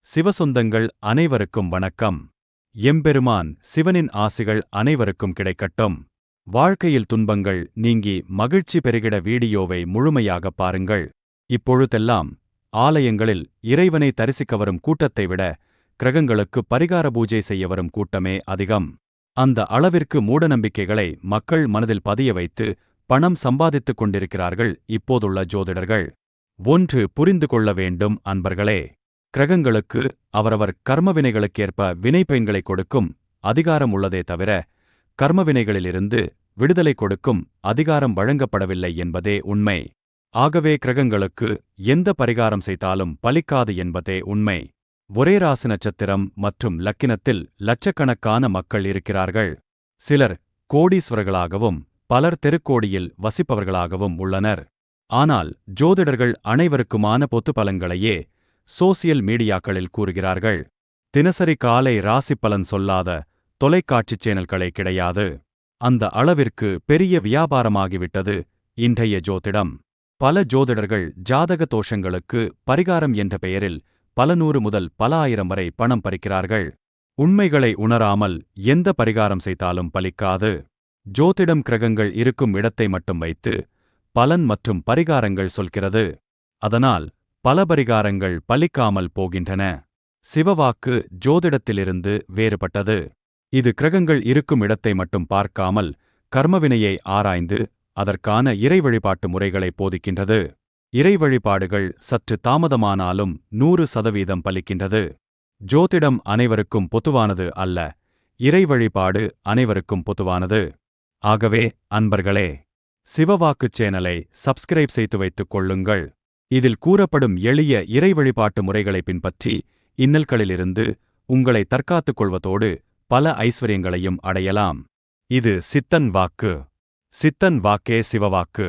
சிவசொந்தங்கள் அனைவருக்கும் வணக்கம். எம்பெருமான் சிவனின் ஆசிகள் அனைவருக்கும் கிடைக்கட்டும். வாழ்க்கையில் துன்பங்கள் நீங்கி மகிழ்ச்சி பெருகிட வீடியோவை முழுமையாக பாருங்கள். இப்பொழுதெல்லாம் ஆலயங்களில் இறைவனை தரிசிக்க வரும் கூட்டத்தை விட கிரகங்களுக்கு பரிகார பூஜை செய்ய வரும் கூட்டமே அதிகம். அந்த அளவிற்கு மூடநம்பிக்கைகளை மக்கள் மனதில் பதிய வைத்து பணம் சம்பாதித்துக் கொண்டிருக்கிறார்கள் இப்போதுள்ள ஜோதிடர்கள். ஒன்று புரிந்து கொள்ள வேண்டும் அன்பர்களே. கிரகங்களுக்கு அவரவர் கர்மவினைகளுக்கேற்ப வினைப்பயன்களை கொடுக்கும் அதிகாரம் உள்ளதே தவிர கர்மவினைகளிலிருந்து விடுதலை கொடுக்கும் அதிகாரம் வழங்கப்படவில்லை என்பதே உண்மை. ஆகவே கிரகங்களுக்கு எந்த பரிகாரம் செய்தாலும் பலிக்காது என்பதே உண்மை. ஒரே ராசி நட்சத்திரம் மற்றும் லக்கினத்தில் லட்சக்கணக்கான மக்கள் இருக்கிறார்கள். சிலர் கோடீஸ்வரர்களாகவும் பலர் தெருக்கோடியில் வசிப்பவர்களாகவும் உள்ளனர். ஆனால் ஜோதிடர்கள் அனைவருக்குமான பொது பலன்களையே சோசியல் மீடியாக்களில் கூறுகிறார்கள். தினசரி காலை ராசி பலன் சொல்லாத தொலைக்காட்சி சேனல்களே கிடையாது. அந்த அளவிற்கு பெரிய வியாபாரமாகிவிட்டது இன்றைய ஜோதிடம். பல ஜோதிடர்கள் ஜாதக தோஷங்களுக்கு பரிகாரம் என்ற பெயரில் பல நூறு முதல் பல ஆயிரம் வரை பணம் பறிக்கிறார்கள். உண்மைகளை உணராமல் எந்த பரிகாரம் செய்தாலும் பலிக்காது. ஜோதிடம் கிரகங்கள் இருக்கும் இடத்தை மட்டும் வைத்து பலன் மற்றும் பரிகாரங்கள் சொல்கிறது. அதனால் பல பரிகாரங்கள் பலிக்காமல் போகின்றன. சிவவாக்கு ஜோதிடத்திலிருந்து வேறுபட்டது. இது கிரகங்கள் இருக்கும் இடத்தை மட்டும் பார்க்காமல் கர்மவினையை ஆராய்ந்து அதற்கான இறை வழிபாட்டு முறைகளை போதிக்கின்றது. இறை வழிபாடுகள் சற்று தாமதமானாலும் 100% பலிக்கின்றது. ஜோதிடம் அனைவருக்கும் பொதுவானது அல்ல. இறை வழிபாடு அனைவருக்கும் பொதுவானது. ஆகவே அன்பர்களே, சிவவாக்கு சேனலை சப்ஸ்கிரைப் செய்து வைத்துக் கொள்ளுங்கள். இதில் கூறப்படும் எளிய இறை வழிபாட்டு முறைகளை பின்பற்றி இன்னல்களிலிருந்து உங்களை தற்காத்துக் கொள்வதோடு பல ஐஸ்வர்யங்களையும் அடையலாம். இது சித்தன் வாக்கு. சித்தன் வாக்கே சிவவாக்கு.